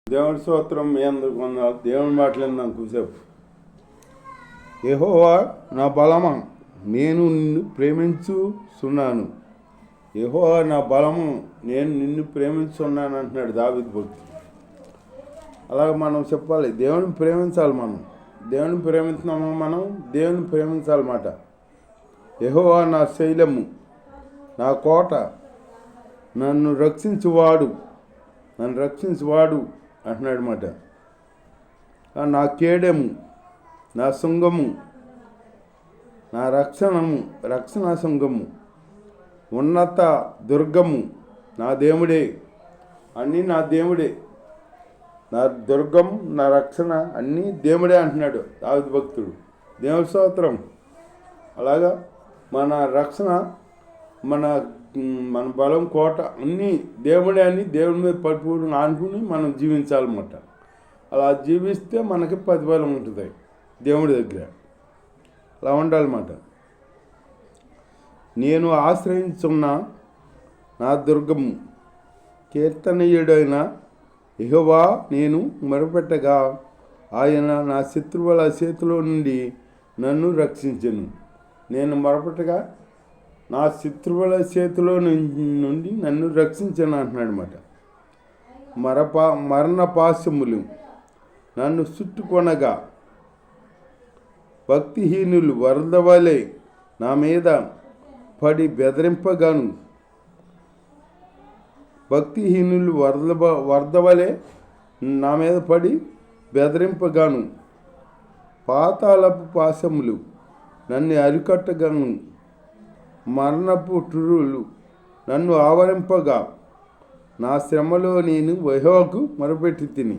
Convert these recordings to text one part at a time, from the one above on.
దేవుడి స్తోత్రం. మీ అందరికి వందనాలు. దేవుని మాటలు కూసేపు. యెహోవా నా బలమా, నేను నిన్ను ప్రేమించుచున్నాను. యెహోవా నా బలము, నేను నిన్ను ప్రేమించున్నాను అంటున్నాడు దావీదు భక్తుడు. అలాగే మనం చెప్పాలి, దేవుని ప్రేమించాలి. దేవుని ప్రేమిస్తున్నాము, దేవుని ప్రేమించాలన్నమాట. యెహోవా నా శైలము, నా కోట, నన్ను రక్షించువాడు అంటున్నాడు మాట. నా కేడెము, నా శృంగము, నా రక్షణ శృంగము, ఉన్నత దుర్గము, నా దేవుడే. అన్నీ నా దేవుడే, నా దుర్గం, నా రక్షణ అన్నీ దేవుడే అంటున్నాడు దావీదు భక్తుడు. దేవుడి స్తోత్రం. అలాగా మన రక్షణ, మన బలం, కోట అన్నీ దేవుడే అని దేవుడి మీద పరిపూర్ణంగా ఆనుకుని మనం జీవించాలన్నమాట. అలా జీవిస్తే మనకి ప్రతిఫలం ఉంటుంది దేవుడి దగ్గర. అలా ఉండాలన్నమాట. నేను ఆశ్రయించున్న నా దుర్గము, కీర్తనీయుడైన యెహోవా నేను మొరపెట్టగా ఆయన నా శత్రువుల చేతిలో నుండి నన్ను రక్షించెను. నేను మొరపెట్టగా నా శత్రువుల చేతిలో నుండి నన్ను రక్షించను అంటున్నాడు అన్నమాట. మరణ పాశములు నన్ను చుట్టుకొనగా భక్తిహీనులు వరదవలే నా మీద పడి బెదిరింపగాను. భక్తిహీనులు వరదవలే నా మీద పడి బెదిరింపగాను. పాతాళపు పాశములు నన్ను అరికట్టగాను. మరణపు టురులు నన్ను ఆవరింపగా నా శ్రమలో నేను యెహోవాకు మొరపెట్టి తిని.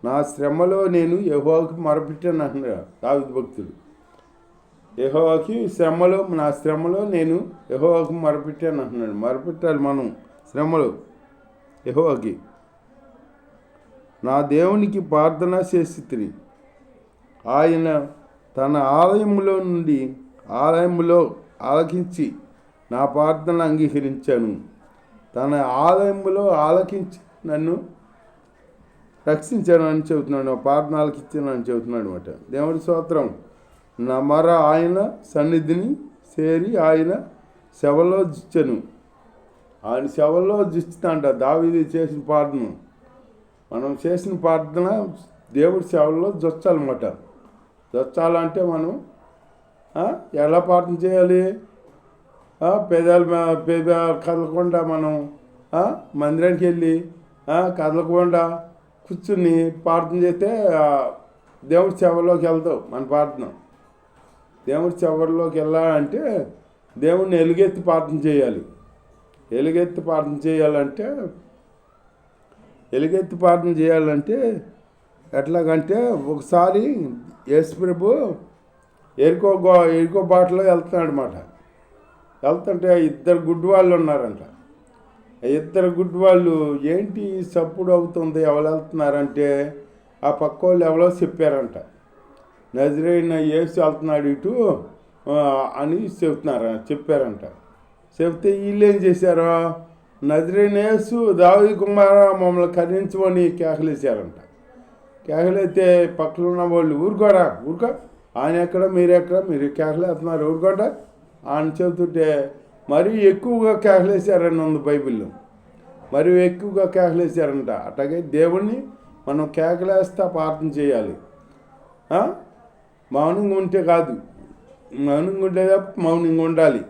నా శ్రమలో నేను యెహోవాకు మొరపెట్టాను అంటున్నాడు దావీదు భక్తుడు. యెహోవాకి శ్రమలో, నా శ్రమలో నేను యెహోవాకు మొరపెట్టాను అంటున్నాడు. మొరపెట్టాలి మనం శ్రమలో యెహోవాకి. నా దేవునికి ప్రార్థన చేసి తిని. ఆయన తన ఆలయములో ఆలకించి నా ప్రార్థన అంగీకరించాను. తన ఆలయములో ఆలకించి నన్ను రక్షించాను అని చెబుతున్నాడు. ప్రార్థన ఆలకించాను అని చెబుతున్నాడు అనమాట. దేవుడి స్తోత్రం. నా మర ఆయన సన్నిధిని చేరి ఆయన శవలో జిచ్చాను. ఆయన శవలో జిచ్చుతాంట దావీదు చేసిన ప్రార్థన. మనం చేసిన ప్రార్థన దేవుడి సేవల్లో జొచ్చాలన్నమాట. జొచ్చాలంటే మనం ఎలా ప్రార్థన చేయాలి? పేదాలు కదలకుండా మనం మందిరానికి వెళ్ళి కదలకుండా కూర్చుని ప్రార్థన చేస్తే దేవుడి సేవలోకి వెళ్తావు. మన ప్రార్థన దేవుడి సేవలోకి వెళ్ళాలంటే దేవుడిని ఎలుగెత్తి ప్రార్థన చేయాలి. ఎలుగెత్తి ప్రార్థన చేయాలంటే ఎట్లాగంటే, ఒకసారి యేసుప్రభు ఎరుకో బాటలో వెళ్తున్నాడు అన్నమాట. వెళ్తుంటే ఇద్దరు గుడ్డి వాళ్ళు ఉన్నారంట. ఇద్దరు గుడ్డి వాళ్ళు, ఏంటి సప్పుడు అవుతుంది, ఎవరు వెళ్తున్నారంటే ఆ పక్క వాళ్ళు ఎవరో చెప్పారంట. నజరేయుడైన యేసు వెళ్తున్నాడు ఇటు అని చెప్పారంట. చెప్తే వీళ్ళు ఏం చేశారు? నజరేయుడైన యేసు, దావీదు కుమారా మమ్మల్ని కరుణించమని కేకలేశారంట. కేకలైతే పక్కన ఉన్న వాళ్ళు ఊరుకో, ఆయన ఎక్కడ, మీరు కేకలేస్తున్నారు, ఊరుకోట అని చెబుతుంటే మరీ ఎక్కువగా కేకలేశారని ఉంది బైబిల్లో. మరీ ఎక్కువగా కేకలేశారంట. అట్లాగే దేవుణ్ణి మనం కేకలేస్తా ప్రార్థన చేయాలి. మౌనంగా ఉంటే కాదు, మౌనంగా ఉండాలి.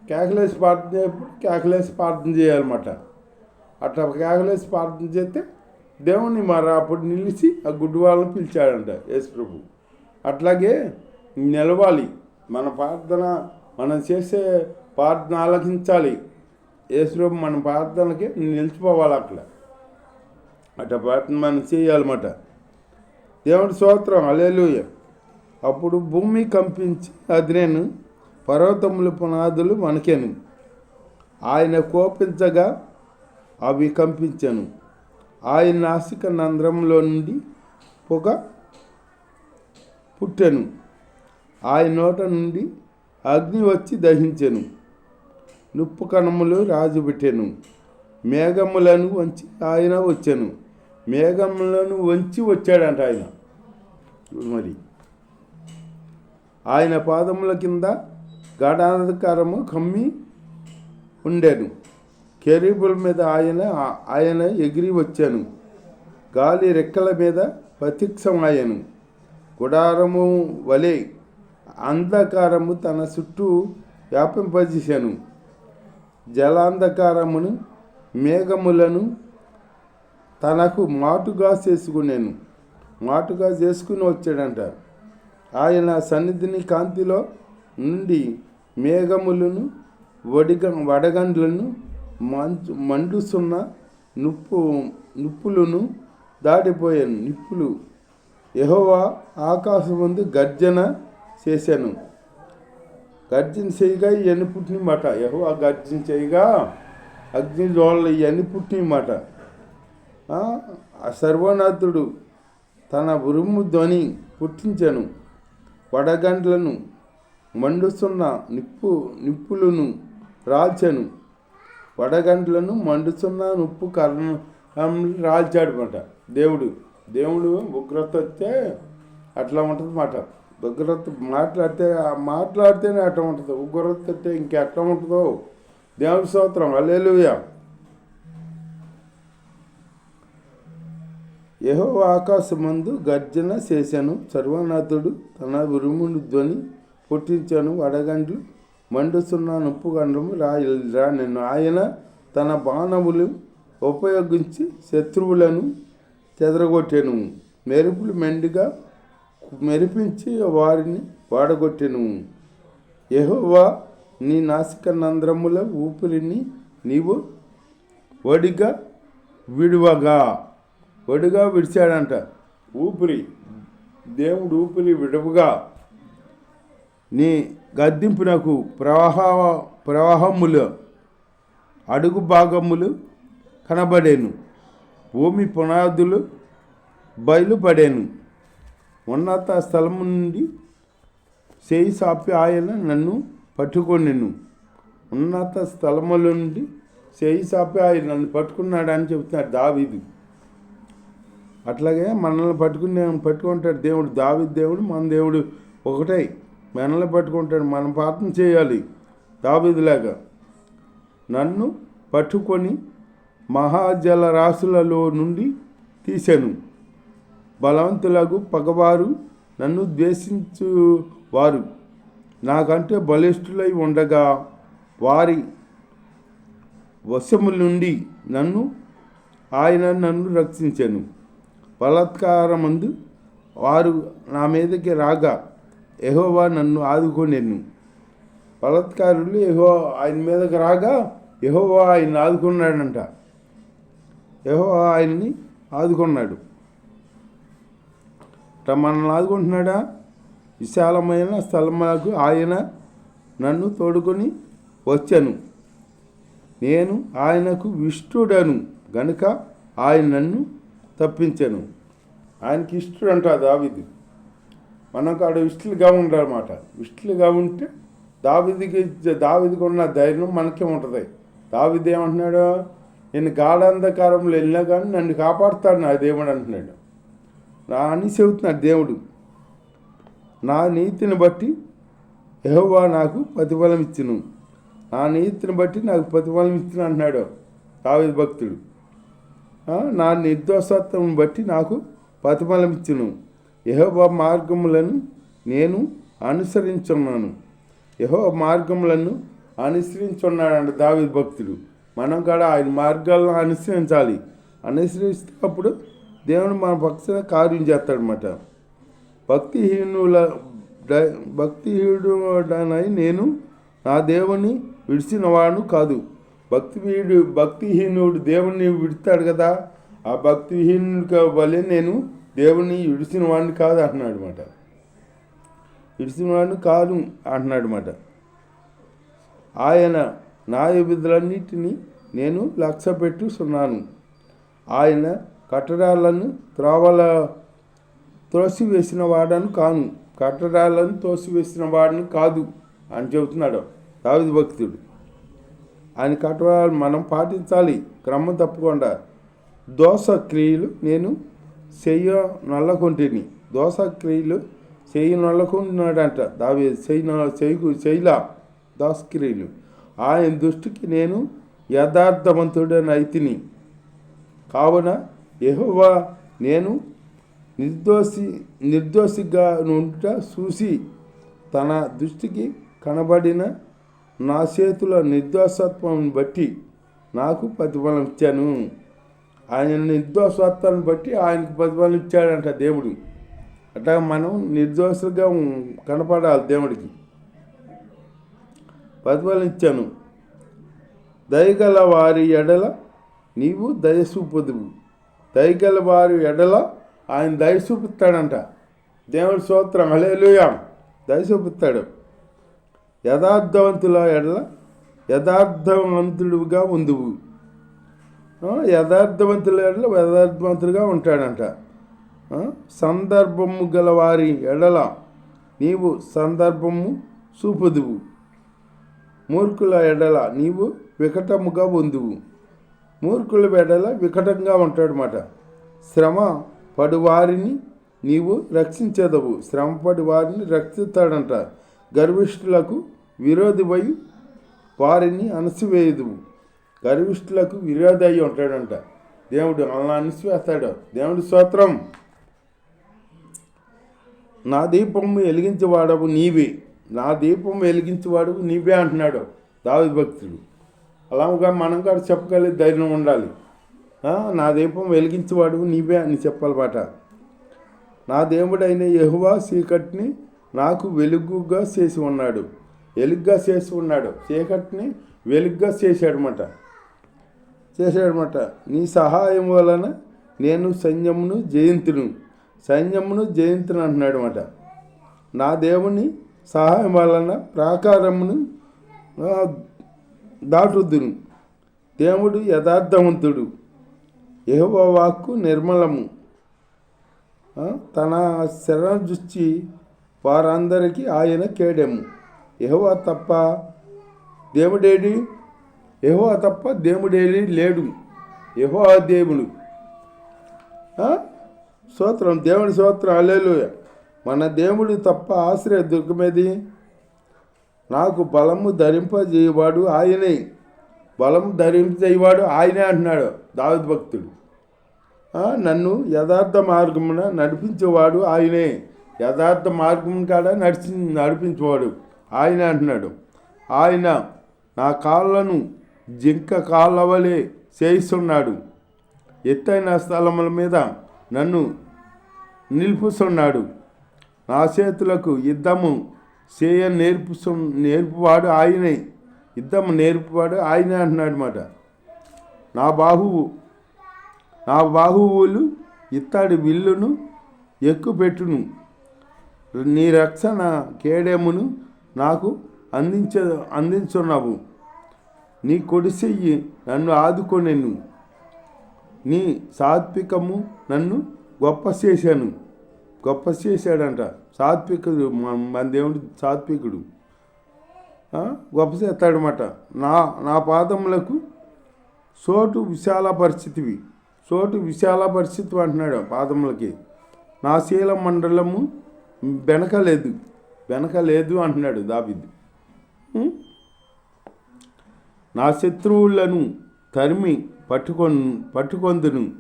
కేకలేసి ప్రార్థన చేయాలన్నమాట. అట్లా కేకలేసి ప్రార్థన చేస్తే దేవుణ్ణి మరి అప్పుడు నిలిచి ఆ గుడ్డి వాళ్ళని పిలిచాడంట యేసుప్రభు. అట్లాగే నిలవాలి. మన ప్రార్థన, మనం చేసే ప్రార్థన ఆలకించాలి. యేసుప్రభు మన ప్రార్థనకి నిలిచిపోవాలి. అట్లా ప్రార్థన మనం చేయాలన్నమాట. దేవుడి స్తోత్రం. హల్లెలూయా. అప్పుడు భూమి కంపించి అదిరేను, పర్వతములు పునాదులు వణకెను. ఆయన కోపించగా అవి కంపించెను. ఆయన నాసిక రంధ్రంలో నుండి పొగ పుట్టెను. ఆయన నోట నుండి అగ్ని వచ్చి దహించెను. నుప్పు కణములు రాజుపెట్టెను. మేఘములను వంచి ఆయన వచ్చెను. మేఘములను వంచి వచ్చాడంట ఆయన. మరి ఆయన పాదముల కింద గాఢాంధకారము కమ్మి ఉండెను. కెరూబుల మీద ఆయన ఎగిరి వచ్చాను. గాలి రెక్కల మీద ప్రత్యక్షమాయను. గుడారము వలె అంధకారము తన చుట్టూ వ్యాపింపజేశాను. జలాంధకారమును మేఘములను తనకు మాటుగా చేసుకుని వచ్చాడంట. ఆయన సన్నిధిని కాంతిలో నుండి మేఘములను వడగండ్లను మండుస్తున్న నిప్పులను దాటిపోయాను. నిప్పులు యెహోవా ఆకాశమందు గర్జన చేశాను. గర్జన చేయగా ఇవన్నీ పుట్టిన మాట. యెహోవా గర్జన చేయగా అగ్ని జ్వాలలు ఇవన్నీ పుట్టిన మాట. సర్వనాథుడు తన ఉరుము ధ్వని పుట్టించాను. వడగండ్లను మండుస్తున్న నిప్పులను రాల్చాను. వడగండ్లను మండుతున్న నిప్పు రాల్చాడనమాట. దేవుడు ఉగ్రత వస్తే అట్లా ఉంటుంది మాట. ఉగ్రత మాట్లాడితేనే అట్లా ఉంటుంది. ఉగ్రత వస్తే ఇంకెట్లా ఉంటుందో. దేవుడి స్తోత్రం, హల్లెలూయా. యెహోవా ఆకాశమందు గర్జన చేశాను. సర్వనాథుడు తన ఉరుమును ధ్వని పుట్టించాను. వడగండ్లు మండుస్తున్న నిప్పు గండ్రము రానెను. ఆయన తన బాణములు ఉపయోగించి శత్రువులను చెదరగొట్టెను. మెరుపులు మెండుగా మెరిపించి వారిని వాడగొట్టెను. యెహోవా నీ నాసిక నంద్రముల ఊపిరిని నీవు వడిగా విడిచాడంట. దేవుడు ఊపిరి విడవుగా నీ గద్దింపునకు ప్రవాహములు అడుగు భాగములు కనబడేను. భూమి పునాదులు బయలుపడేను. ఉన్నత స్థలము నుండి చేయి సాపి ఆయన నన్ను పట్టుకొనెను. ఉన్నత స్థలముల నుండి చేయి సాపి ఆయన నన్ను పట్టుకున్నాడని చెబుతున్నాడు దావీదు. అట్లాగే మనల్ని పట్టుకుంటాడు దేవుడు. దేవుడు మన దేవుడు ఒకటే. మనల్ని పట్టుకుంటాడు. మనం ప్రార్థన చేయాలి దావీదులాగా. నన్ను పట్టుకొని మహాజల రాశులలో నుండి తీశాను. బలవంతులకు పగవారు నన్ను ద్వేషించువారు నాకంటే బలిష్ఠులై ఉండగా వారి వశముల నుండి ఆయన నన్ను రక్షించాను. బలాత్కారమందు వారు నా మీదకి రాగా యెహోవా నన్ను ఆదుకొనెను. బలాత్కారులు ఆయన మీదకి రాగా యెహోవా ఆయన్ని ఆదుకున్నాడంట. యెహోవా ఆయన్ని ఆదుకున్నాడు. మనల్ని ఆదుకుంటున్నాడా? విశాలమైన స్థలములకు ఆయన నన్ను తోడుకొని వచ్చాను. నేను ఆయనకు ఇష్టుడను గనుక ఆయన నన్ను తప్పించాను. ఆయనకి ఇష్టడంట దావీదు. మనకు ఆడ ఇష్టలుగా ఉండాలన్నమాట. ఇష్టలుగా ఉంటే దావీదుకి ఉన్న ధైర్యం మనకే ఉంటుంది. దావీదు ఏమంటున్నాడు? నేను గాఢాంధకారంలో వెళ్ళినా కానీ నన్ను కాపాడుతాడు నా దేవుడు అంటున్నాడు. అని చెబుతున్నాడు దేవుడు. నా నీతిని బట్టి యెహోవా నాకు ప్రతిఫలం ఇచ్చును. నా నీతిని బట్టి నాకు ప్రతిఫలం ఇచ్చును అంటున్నాడు దావీదు భక్తుడు. నా నిర్దోషత్వం బట్టి నాకు ప్రతిఫలం ఇచ్చును. యెహోవా మార్గములను నేను అనుసరించున్నాను. యెహోవా మార్గములను అనుసరించున్నాడంట దావీదు భక్తుడు. మనం కూడా ఆయన మార్గాలను అనుసరించాలి. అనుసరిస్తే అప్పుడు దేవుడు మన పక్షాన కార్యం చేస్తాడనమాట. భక్తిహీనుడనై నేను నా దేవుని విడిచినవాడు కాదు. భక్తిహీనుడు దేవుణ్ణి విడతాడు కదా. ఆ భక్తిహీనుడి వల్లే నేను దేవుణ్ణి విడిచిన వాడిని కాదు అంటున్నాడు అనమాట. విడిచిన వాడిని కాదు అంటున్నాడు అనమాట. ఆయన న్యాయ విధులన్నిటినీ నేను లక్ష్య పెట్టుచున్నాను. ఆయన కట్టడాలను త్రోసివేసిన వాడను కాను. కట్టడాలను తోసివేసిన వాడిని కాదు అని చెబుతున్నాడు దావీదు భక్తుడు. ఆయన కట్టడాలు మనం పాటించాలి క్రమం తప్పకుండా. దోషక్రియలు నేను చెయ్య నల్లకొంటిని. దోషక్రియలు చెయ్యి నల్లకుంటున్నాడంట దావీదు. చెయ్యలా దోషక్రియలు. ఆయన దృష్టికి నేను యథార్థవంతుడని అయితిని. కావున యెహోవా నేను నిర్దోషిగా నుంట చూసి తన దృష్టికి కనబడిన నా చేతుల నిర్దోషత్వం బట్టి నాకు ప్రతిఫలం ఇచ్చాను. ఆయన నిర్దోషత్వాన్ని బట్టి ఆయనకు ప్రతిఫలం ఇచ్చాడంట దేవుడు. అట్లా మనం నిర్దోషులుగా కనపడాలి దేవుడికి. ప్రతిఫలం ఇచ్చాను. దయగల వారి ఎడల నీవు దయ చూపుదువు. దయగల వారి ఎడల ఆయన దయ చూపుతాడంట. దేవుడి స్తోత్రం, హల్లెలూయా. దయ చూపుతాడు. యథార్థవంతుల ఎడల యథార్థవంతుడుగా ఉందువు. యథార్థవంతుల ఎడల యథార్థవంతుడుగా ఉంటాడంట. సందర్భము గల వారి ఎడల నీవు సందర్భము చూపుదువు. మూర్ఖుల ఎడల నీవు వికటముగా ఉందువు. మూర్ఖుల ఎడల వికటంగా ఉంటాడనమాట. శ్రమ పడువారిని నీవు రక్షించేదవు. శ్రమపడి వారిని రక్షిస్తాడంట. గర్విష్ఠులకు విరోధివై వారిని అణసివేయదువు. గర్విష్ఠులకు విరోధి అయి ఉంటాడంట దేవుడు. అలా అణిసివేస్తాడు. దేవుడి స్తోత్రం. నా దీపము వెలిగించేవాడవు నీవే. నా దీపం వెలిగించేవాడు నీవే అంటున్నాడు దావీదు భక్తుడు. అలాగా మనం కూడా చెప్పగలిగే ధైర్యం ఉండాలి. నా దీపం వెలిగించేవాడు నీవే అని చెప్పాలన్నమాట. నా దేవుడైన యెహోవా చీకటిని నాకు వెలుగుగా చేసి ఉన్నాడు. వెలుగుగా చేసి ఉన్నాడు. చీకటిని వెలుగుగా చేశాడనమాట. నీ సహాయం వలన నేను సైన్యమును జయింతును అంటున్నాడు అనమాట. నా దేవుని సహాయం వలన ప్రాకారమును దాటుదును. దేవుడు యథార్థవంతుడు. యెహోవా వాక్కు నిర్మలము. తన శరణు చూచి వారందరికీ ఆయన కేడెము. యెహోవా తప్ప దేవుడేడి లేడు. యెహోవా దేవుడు. స్తోత్రం, దేవుడి స్తోత్రం, హల్లెలూయా. మన దేవుడు తప్ప ఆశ్రయ దుర్గమేది. నాకు బలము ధరింపజేయవాడు ఆయనే. బలము ధరింపజేయవాడు ఆయనే అంటున్నాడు దావీదు భక్తుడు. నన్ను యథార్థ మార్గమున నడిపించేవాడు ఆయనే. యథార్థ మార్గం కాడ నడిపించేవాడు ఆయనే అంటున్నాడు. ఆయన నా కాళ్ళను జింక కాళ్ళ వలె చేయిస్తున్నాడు. ఎత్తైన స్థలముల మీద నన్ను నిలుపుతున్నాడు. నా చేతులకు యుద్ధము నేర్పువాడు ఆయనే. యుద్ధము నేర్పువాడు ఆయనే అంటున్నాడు అన్నమాట. నా బాహువులు ఇత్తడి విల్లును ఎక్కుపెట్టును. నీ రక్షణ కేడెమును నాకు అందించున్నావు. నీ కొడి చెయ్యి నన్ను ఆదుకొనెను. నీ సాత్వికము నన్ను గొప్ప చేశాడంట. సాత్వికుడు, మన దేవుడు సాత్వికుడు. గొప్ప చేస్తాడనమాట. నా పాదములకు చోటు విశాల పరిస్థితివి అంటున్నాడు పాదములకి. నా శీల మండలము వెనకలేదు అంటున్నాడు దావీదు. నా శత్రువులను తరిమి పట్టుకొందును.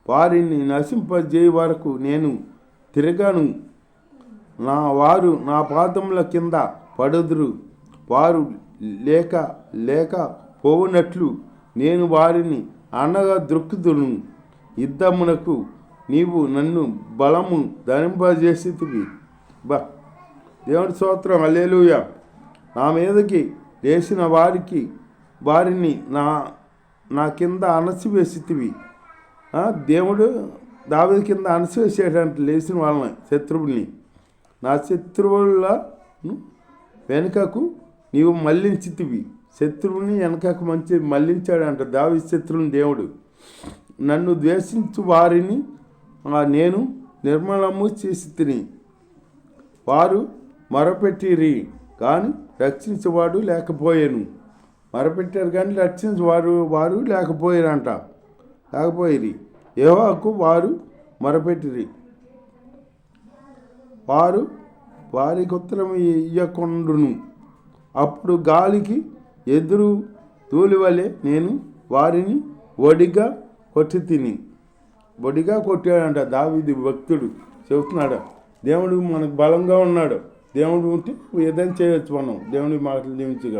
వారిని నశింపజేయ వరకు నేను తిరగను. వారు నా పాదముల కింద పడుదురు. వారు లేక పోవునట్లు నేను వారిని అనగా దొరుకుదును. యుద్ధమునకు నీవు నన్ను బలము ధరింపజేసితివి. దేవుడి స్తోత్రం, హల్లెలూయా. నా మీదకి లేచిన వారిని నా కింద అణసివేసితివి. దేవుడు దావీదు కింద అణసివేసేటంటే లేచిన వాళ్ళని, శత్రువుల్ని. నా శత్రువులను వెనుకకు నీవు మళ్ళించితివి. శత్రువుని వెనకకు మళ్ళించాడంట దావీదు శత్రువుని దేవుడు. నన్ను ద్వేషించు వారిని నేను నిర్మలము చేసి తిని. వారు మొరపెట్టిరి కానీ రక్షించేవాడు లేకపోయాను. మొరపెట్టారు కానీ రక్షించేవారు లేకపోయారంట. లేకపోయిరి. యెహోవాకు వారు మొరపెట్టిరి, వారు వారికి ఉత్తరం ఇయ్యకుండును. అప్పుడు గాలికి ఎదురు తూలివలే నేను వారిని ఒడిగా కొట్టాడంట దావీదు భక్తుడు చెబుతున్నాడు. దేవుడు మనకు బలంగా ఉన్నాడు. దేవుడు ఉంటే ఏదైనా చేయొచ్చు. మనం దేవుడి మాటలు జీవించగా